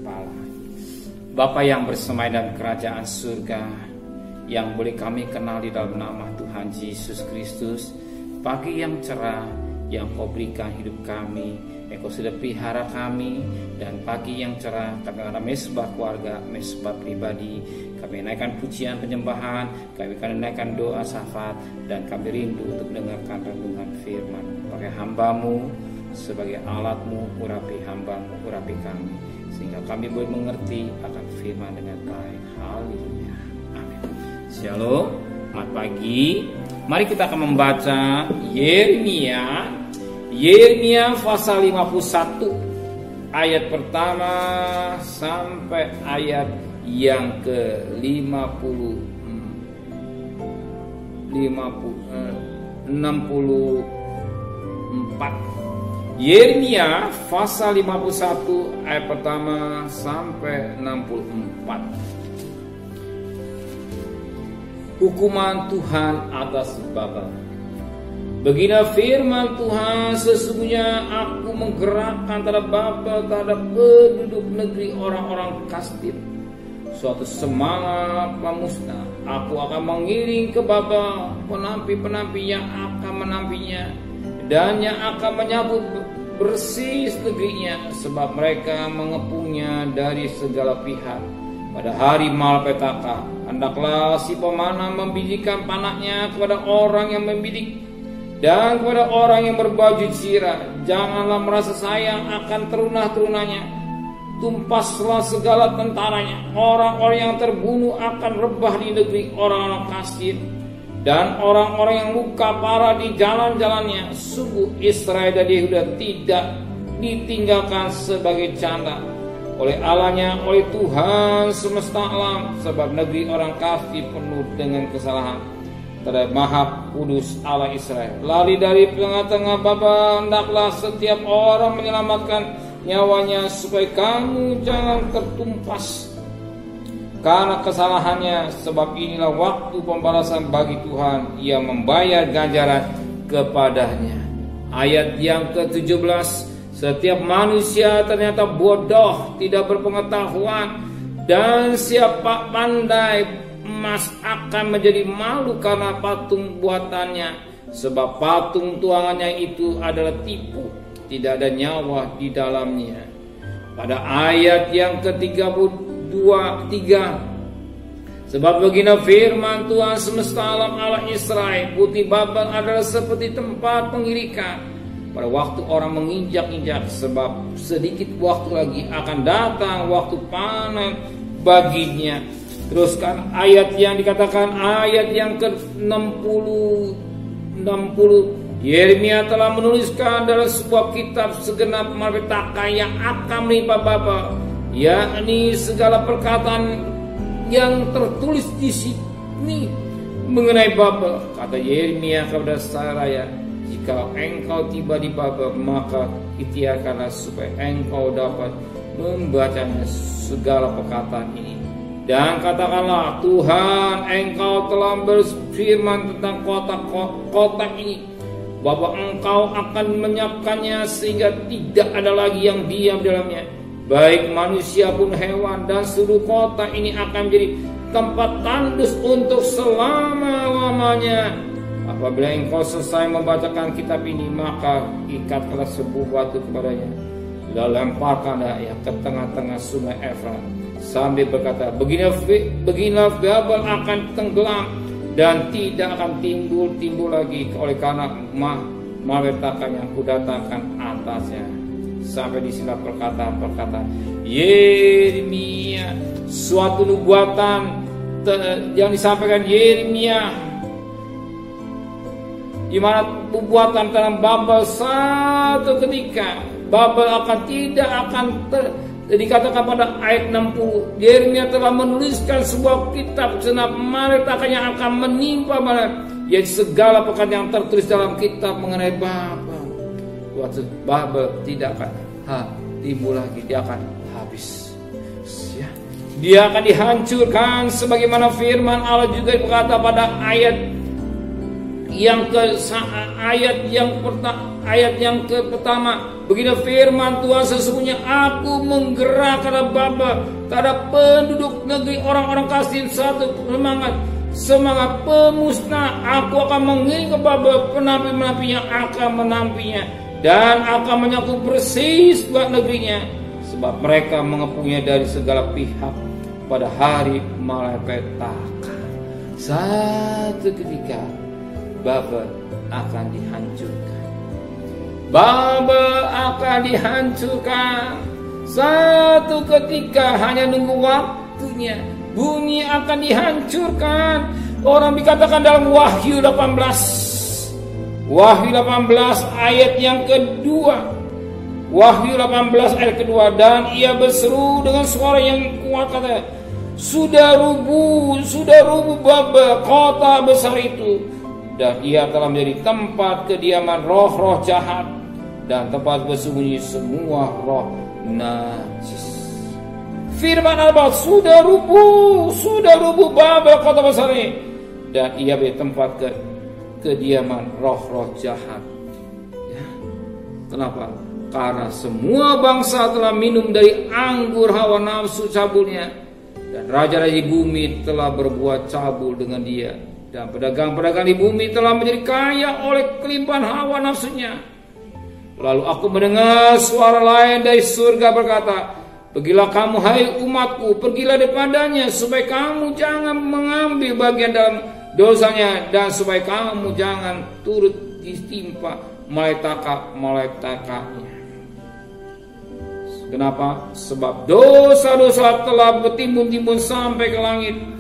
kepala. Bapa yang bersemai dalam kerajaan surga, yang boleh kami kenal di dalam nama Tuhan Yesus Kristus, pagi yang cerah yang Kau berikan hidup kami, yang Kau sudah pelihara kami, dan pagi yang cerah kami ada mesbah keluarga, mesbah pribadi, kami naikkan pujian penyembahan, kami akan naikkan doa syafaat, dan kami rindu untuk mendengarkan renungan firman. Pakai hamba-Mu sebagai alat-Mu, urapi hamba-Mu, urapi kami, sehingga kami boleh mengerti akan firman dengan baik. Haleluya, amin. Shalom, selamat pagi. Mari kita akan membaca Yeremia pasal 51 ayat pertama sampai ayat yang ke-64. Yeremia pasal 51 ayat pertama sampai 64. Hukuman Tuhan atas Babel. Beginilah firman Tuhan, sesungguhnya aku menggerakkan terhadap Babel, terhadap penduduk negeri orang-orang Kasdim suatu semangat pemusnah. Aku akan mengiring ke Babel penampi-penampi yang akan menampinya, dan yang akan menyambut bersih negerinya, sebab mereka mengepungnya dari segala pihak. Pada hari malapetaka, hendaklah si pemanah membijikan panahnya kepada orang yang membidik, dan kepada orang yang berbaju zirah. Janganlah merasa sayang akan terunah-terunahnya. Tumpaslah segala tentaranya. Orang-orang yang terbunuh akan rebah di negeri orang-orang Kasdim, dan orang-orang yang luka parah di jalan-jalannya. Sungguh Israel dan Yehuda tidak ditinggalkan sebagai canda oleh Allahnya, oleh Tuhan semesta alam, sebab negeri orang Kasdim penuh dengan kesalahan terhadap Maha Kudus Allah Israel. Lari dari tengah-tengah Babel, hendaklah setiap orang menyelamatkan nyawanya, supaya kamu jangan tertumpas karena kesalahannya, sebab inilah waktu pembalasan bagi Tuhan, Ia membayar ganjaran kepadanya. Ayat yang ke-17. Setiap manusia ternyata bodoh, tidak berpengetahuan, dan siapa pandai emas akan menjadi malu karena patung buatannya, sebab patung tuangannya itu adalah tipu, tidak ada nyawa di dalamnya. Pada ayat yang ke-32, sebab begini firman Tuhan semesta alam Allah Israel, putih Babel adalah seperti tempat pengirikan pada waktu orang menginjak-injak, sebab sedikit waktu lagi akan datang waktu panen baginya. Teruskan ayat yang dikatakan, ayat yang ke-60. Yeremia telah menuliskan dalam sebuah kitab segenap malapetaka yang akan menimpa Babel, yakni segala perkataan yang tertulis di sini mengenai Babel. Kata Yeremia kepada Seraya, jika engkau tiba di Babel, maka ikhtiarkanlah supaya engkau dapat membacanya segala perkataan ini, dan katakanlah, Tuhan engkau telah berfirman tentang kota ini, bahwa engkau akan menyiapkannya sehingga tidak ada lagi yang diam dalamnya, baik manusia pun hewan, dan seluruh kota ini akan menjadi tempat tandus untuk selama-lamanya. Apabila engkau selesai membacakan kitab ini, maka ikatlah sebuah batu kepadanya, lalu lemparkanlah ia ke tengah-tengah sungai Efrat, sambil berkata, beginilah Babel akan tenggelam dan tidak akan timbul lagi oleh karena malapetaka yang kudatangkan atasnya. Sampai di sini perkataan Yeremia, suatu nubuatan yang disampaikan Yeremia, di mana nubuatan tentang Babel, satu ketika Babel tidak akan dikatakan pada ayat 60. Yeremia telah menuliskan sebuah kitab senap malapetaka yang akan menimpa yaitu segala perkara yang tertulis dalam kitab mengenai Babel. Waktu Babel tidak akan timbul lagi, dia akan habis. Dia akan dihancurkan sebagaimana firman Allah juga berkata pada ayat ayat yang pertama, begini firman Tuhan, sesungguhnya aku menggerakkan Bapa terhadap penduduk negeri orang-orang Kasdim satu semangat pemusnah. Aku akan mengirim kepada penampi-penampi yang akan menampinya dan akan menyapu persis buat negerinya, sebab mereka mengepungnya dari segala pihak pada hari malapetaka. Satu ketika Babel akan dihancurkan. Babel akan dihancurkan. Satu ketika, hanya nunggu waktunya. Bumi akan dihancurkan. Orang dikatakan dalam Wahyu 18. Wahyu 18 ayat yang kedua. Wahyu 18 ayat kedua. Dan ia berseru dengan suara yang kuat, kata, sudah rubuh Babel, kota besar itu. Dan ia telah menjadi tempat kediaman roh-roh jahat dan tempat bersembunyi semua roh najis. Firman Allah, sudah rubuh Babel, kota besar ini, dan ia menjadi tempat kediaman roh-roh jahat. Ya. Kenapa? Karena semua bangsa telah minum dari anggur hawa nafsu cabulnya, dan raja-raja di bumi telah berbuat cabul dengan dia. Dan pedagang-pedagang di bumi telah menjadi kaya oleh kelimpahan hawa nafsunya. Lalu aku mendengar suara lain dari surga berkata, pergilah kamu hai umatku, pergilah daripadanya, supaya kamu jangan mengambil bagian dalam dosanya, dan supaya kamu jangan turut ditimpa malapetaka-malapetakanya. Kenapa? Sebab dosa-dosa telah bertimbun-timbun sampai ke langit,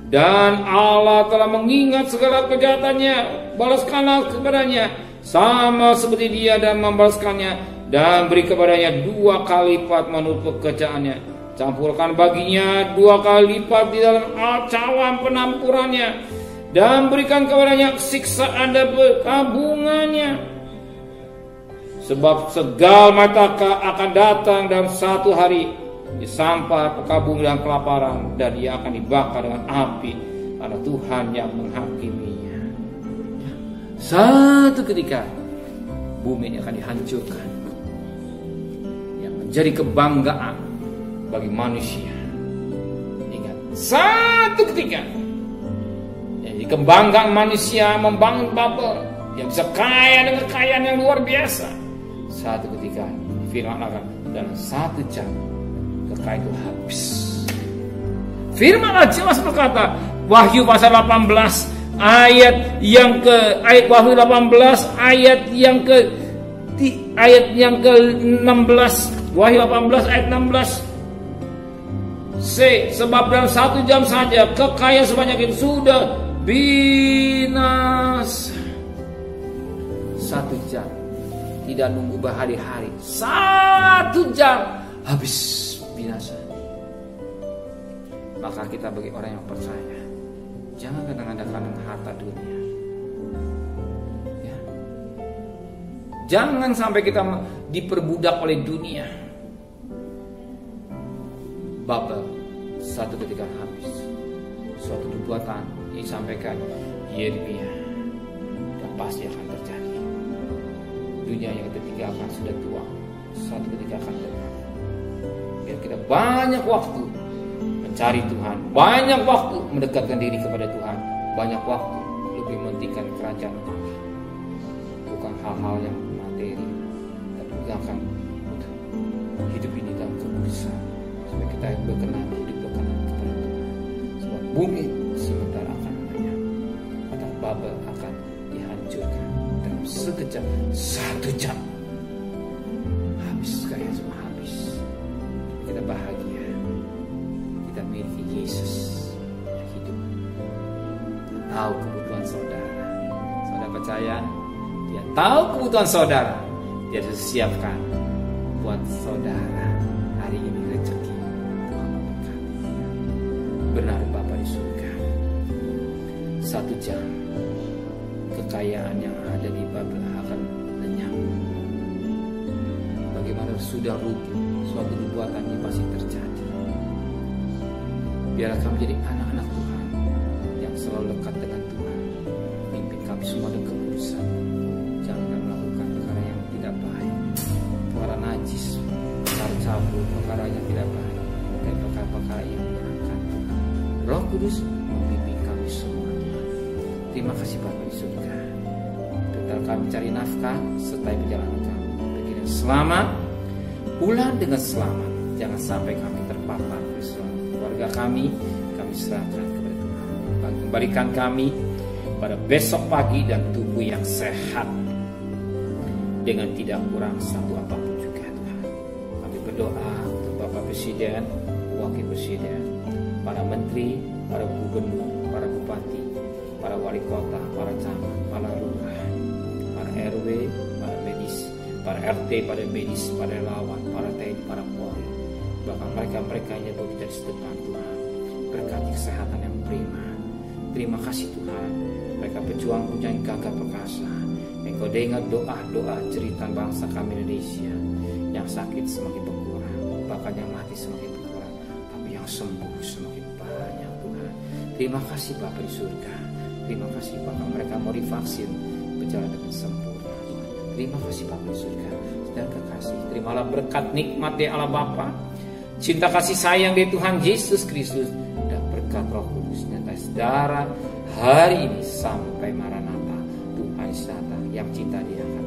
dan Allah telah mengingat segala kejahatannya. Balaskanlah kepadanya sama seperti dia, dan membalaskannya, dan beri kepadanya 2 kali lipat menurut pekerjaannya. Campurkan baginya 2 kali lipat di dalam cawan penampurannya, dan berikan kepadanya siksaan dan perkabungannya. Sebab segala malapetaka akan datang dalam satu hari, disampar, perkabung dan kelaparan, dan ia akan dibakar dengan api, karena Tuhan yang menghakiminya. Satu ketika bumi ini akan dihancurkan, yang menjadi kebanggaan bagi manusia. Ingat, satu ketika jadi kebanggaan manusia membangun Babel yang bisa kaya dengan kekayaan yang luar biasa. Satu ketika firman akan dalam 1 jam kekayaan itu habis. Firman Allah jelas berkata, Wahyu pasal 18 ayat yang Wahyu 18 ayat yang ke-16. Wahyu 18 ayat 16. Sebab dalam 1 jam saja kekayaan sebanyak itu sudah binasa. 1 jam, tidak nunggu berhari-hari, 1 jam habis binasa. Maka kita bagi orang yang percaya, jangan kadang-kadang harta dunia. Ya. Jangan sampai kita diperbudak oleh dunia. Babel satu ketika habis. Suatu nubuatan disampaikan Yeremia, dan pasti akan terjadi. Dunia yang ketiga akan sudah tua, satu ketika akan datang. Biar kita banyak waktu mencari Tuhan, banyak waktu mendekatkan diri kepada Tuhan, banyak waktu lebih mementingkan kerajaan Allah, bukan hal-hal yang materi, tapi akan hidup ini dalam kekudusan, supaya kita berkenan hidup berkenan kepada Tuhan. Sebab bumi sementara akan lenyap, kata Babel akan dihancurkan dalam sekejap, 1 jam habis, kaya semua habis. Kita bahagia, kita miliki Yesus yang hidup, tahu kebutuhan saudara. Saudara percaya, dia tahu kebutuhan saudara, dia sudah siapkan buat saudara hari ini rezeki. Tuhan memberkati. Benar Bapa di surga, 1 jam kekayaan yang ada di Babel akan lenyap. Bagaimana sudah rubuh, suatu nubuatan ini pasti terjadi. Biarlah kami menjadi anak-anak Tuhan yang selalu dekat dengan Tuhan, pimpin kami kami semua dengan kekudusan. Jangan melakukan perkara yang tidak baik, perkara najis, perkara cabul, perkara yang tidak baik, dan perkara-perkara yang menyenangkan. Roh Kudus membimbing kami semua, Tuhan. Terima kasih Bapa di surga. Tetap kami cari nafkah serta perjalanan kami. Begini selamat, pulang dengan selamat. Jangan sampai kami terpapar persoalan keluarga kami serahkan kepada Tuhan. Kembalikan kami pada besok pagi dan tubuh yang sehat dengan tidak kurang satu apapun juga, Tuhan. Kami berdoa untuk Bapak Presiden, Wakil Presiden, para menteri, para gubernur, para bupati, para wali kota, para camat, para lurah, para RW, para medis, para RT, para medis, para relawan, para TNI, para Polri, bahkan mereka-mereka yang bekerja di depan Tuhan. Berkati kesehatan yang prima. Terima kasih Tuhan. Mereka pejuang-pejuang yang gagah perkasa. Engkau dengar doa-doa cerita bangsa kami Indonesia. Yang sakit semakin berkurang, bahkan yang mati semakin berkurang, tapi yang sembuh semakin banyak Tuhan. Terima kasih Bapa di surga. Terima kasih bahkan mereka mau divaksin berjalan dengan sempurna Tuhan. Terima kasih Bapa di surga dan kekasih. Terimalah berkat nikmat dari Allah Bapa, cinta kasih sayang dari Tuhan Yesus Kristus, berkat Roh Kudus nyata saudara hari ini sampai Maranatha. Tuhan Yesus datang, yang cinta Dia akan